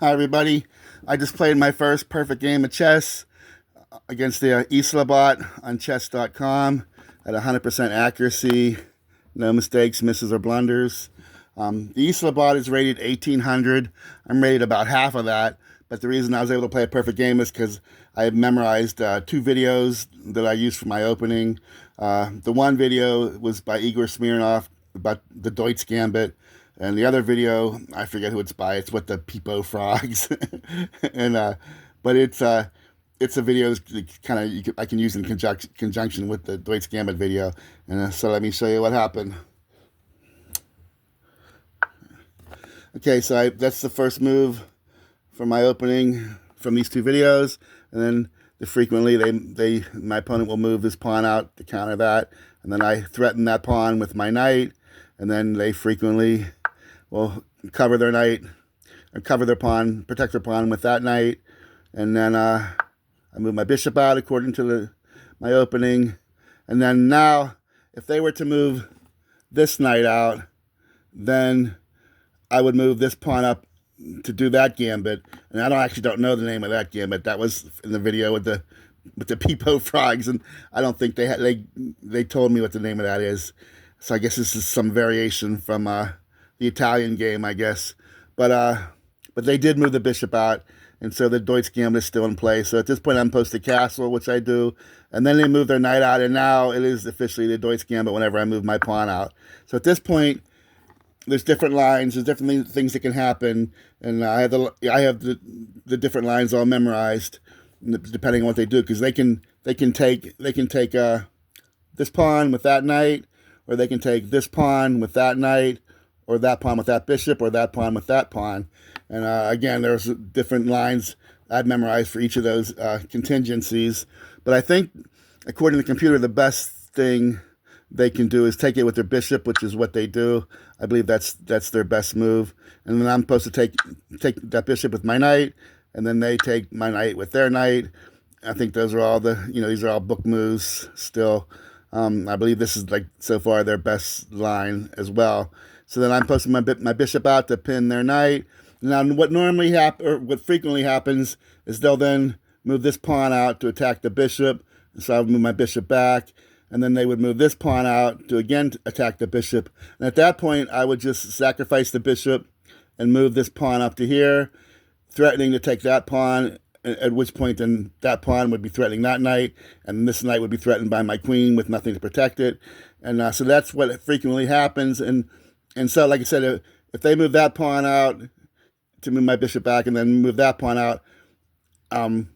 Hi everybody. I just played my first perfect game of chess against the Isla bot on chess.com at 100% accuracy, no mistakes, misses, or blunders. The Isla bot is rated 1800. I'm rated about half of that, but the reason I was able to play a perfect game is because I had memorized two videos that I used for my opening. The one video was by Igor Smirnov about the Deutz Gambit, and the other video, I forget who it's by. It's with the peepo frogs, and but it's a video that kind of I can use in conjunction with the Deutz Gambit video. And so let me show you what happened. Okay, so that's the first move for my opening from these two videos, and then frequently my opponent will move this pawn out to counter that, and then I threaten that pawn with my knight, and then they frequently will cover their knight or cover their pawn, protect their pawn with that knight, and then I move my bishop out according to my opening, and then now if they were to move this knight out, then I would move this pawn up to do that gambit, and I actually don't know the name of that gambit. That was in the video with the peepo frogs, and I don't think they told me what the name of that is. So I guess this is some variation from the Italian game, I guess. But they did move the bishop out, and so the Deutz Gambit is still in play. So at this point, I'm post to castle, which I do, and then they move their knight out, and now it is officially the Deutz Gambit whenever I move my pawn out. So at this point, there's different lines, there's different things that can happen, and I have the different lines all memorized, depending on what they do, because they can take this pawn with that knight, or they can take this pawn with that knight, or that pawn with that bishop, or that pawn with that pawn. And again, there's different lines I've memorized for each of those contingencies. But I think, according to the computer, the best thing they can do is take it with their bishop, which is what they do. I believe that's their best move. And then I'm supposed to take that bishop with my knight, and then they take my knight with their knight. I think those are all these are all book moves still. I believe this is, like, so far their best line as well. So then I'm posting my bishop out to pin their knight. Now, what frequently happens is they'll then move this pawn out to attack the bishop. So I'll move my bishop back, and then they would move this pawn out to again attack the bishop. And at that point, I would just sacrifice the bishop and move this pawn up to here, threatening to take that pawn, at which point then that pawn would be threatening that knight, and this knight would be threatened by my queen with nothing to protect it. And so that's what frequently happens. And so, like I said, if they move that pawn out to move my bishop back, and then move that pawn out, then,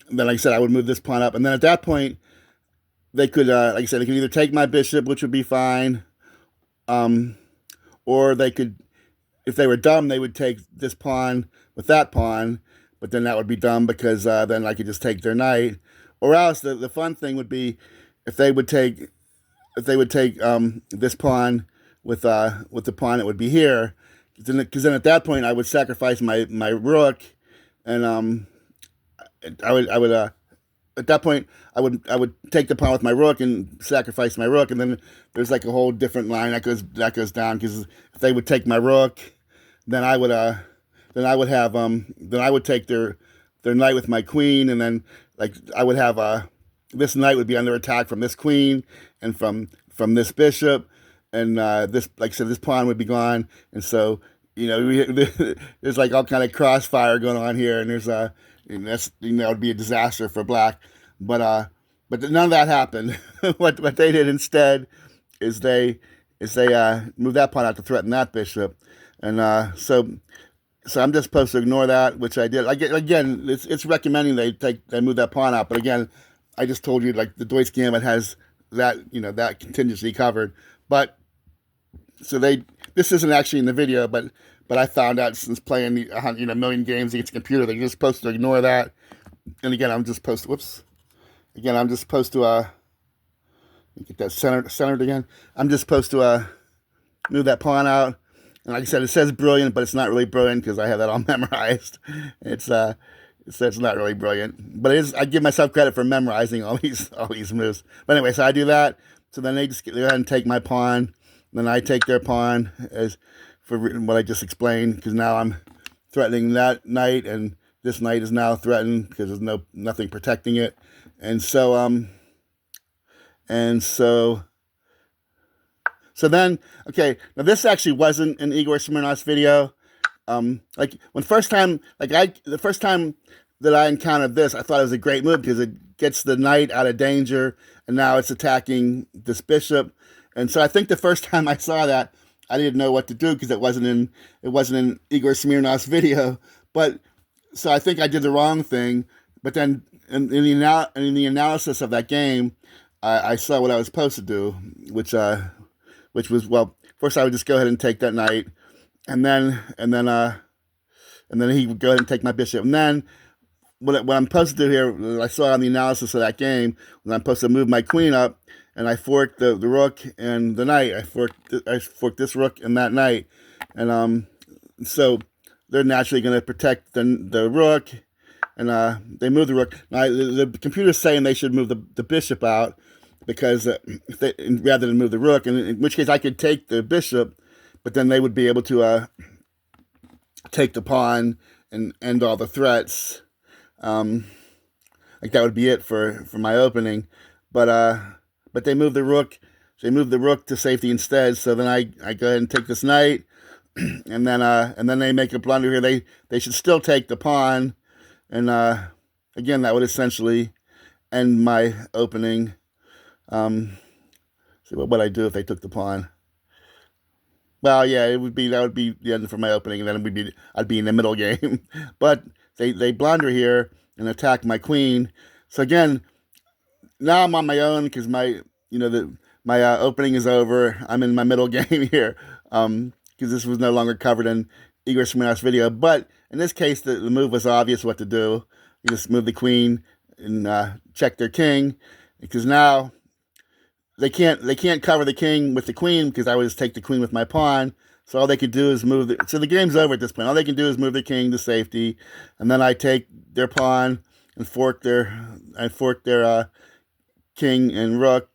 like I said, I would move this pawn up. And then at that point, they could, like I said, they could either take my bishop, which would be fine, or they could, if they were dumb, they would take this pawn with that pawn, but then that would be dumb because then I could just take their knight. Or else the fun thing would be if they would take this pawn with the pawn that would be here, because then at that point I would sacrifice my rook, and I would at that point I would take the pawn with my rook and sacrifice my rook, and then there's like a whole different line that goes down, because if they would take my rook, then I would take their knight with my queen, and then, like, I would have this knight would be under attack from this queen and from this bishop, and this, like I said, this pawn would be gone. And so, there's like all kind of crossfire going on here, and there's and that's, it would be a disaster for black. But none of that happened. what they did instead is they moved that pawn out to threaten that bishop, and so I'm just supposed to ignore that, which I did. Again, it's recommending they move that pawn out, but again, I just told you, like, the Deutz Gambit has that that contingency covered. But so this isn't actually in the video, but I found out since playing a million games against a computer, they're just supposed to ignore that. And again, I'm just supposed to get that centered again. I'm just supposed to move that pawn out. And like I said, it says brilliant, but it's not really brilliant because I have that all memorized. It says it's not really brilliant, but it is. I give myself credit for memorizing all these moves. But anyway, so I do that. So then they just go ahead and take my pawn. Then I take their pawn, as for what I just explained, because now I'm threatening that knight, and this knight is now threatened because there's nothing protecting it. And so then, okay, now this actually wasn't in Igor Smirnov's video. Like the first time that I encountered this, I thought it was a great move because it gets the knight out of danger, and now it's attacking this bishop. And so I think the first time I saw that, I didn't know what to do because it wasn't in Igor Smirnov's video. But so I think I did the wrong thing. But then in the analysis of that game, I saw what I was supposed to do, which was, well, first I would just go ahead and take that knight, and then he would go ahead and take my bishop. And then what I'm supposed to do here, I saw on the analysis of that game, when I'm supposed to move my queen up, and I forked the rook and the knight. I forked this rook and that knight, and so they're naturally going to protect the rook, and they move the rook. Now the computer's saying they should move the bishop out because rather than move the rook, and in which case I could take the bishop, but then they would be able to take the pawn and end all the threats. Like that would be it for my opening, but they move the rook. They move the rook to safety instead. So then I go ahead and take this knight, and then they make a blunder here. They should still take the pawn, and again that would essentially end my opening. So what would I do if they took the pawn? Well, yeah, that would be the end for my opening, and then I'd be in the middle game. But they blunder here and attack my queen. So again, now I'm on my own because my opening is over. I'm in my middle game here because this was no longer covered in Igor Smirnov's video. But in this case, the move was obvious what to do. You just move the queen and check their king, because now they can't cover the king with the queen because I would just take the queen with my pawn. So all they could do is move so the game's over at this point. All they can do is move the king to safety, and then I take their pawn and fork their king and rook,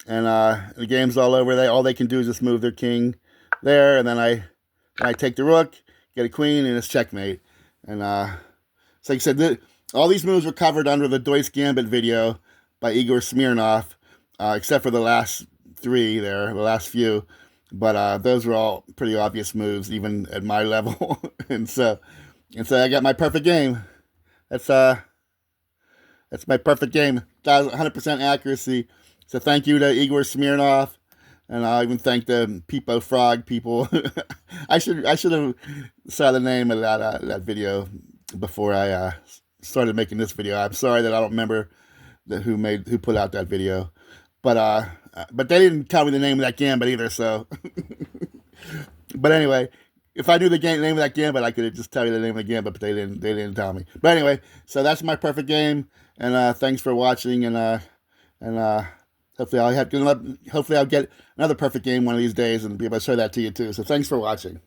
and the game's all over. All they can do is just move their king there, and then I take the rook, get a queen, and it's checkmate. And so like I said, all these moves were covered under the Deutz Gambit video by Igor Smirnov, except for the last three there, the last few. But those were all pretty obvious moves, even at my level. and so I got my perfect game. That's my perfect game. 100% accuracy. So thank you to Igor Smirnov, and I'll even thank the Peepo Frog people. I should have saw the name of that video before I started making this video. I'm sorry that I don't remember who put out that video, but they didn't tell me the name of that gambit either. So, but anyway, if I knew the name of that gambit, I could just tell you the name of the gambit, but they didn't tell me. But anyway, so that's my perfect game, and thanks for watching, and hopefully I'll get another perfect game one of these days and be able to show that to you too. So thanks for watching.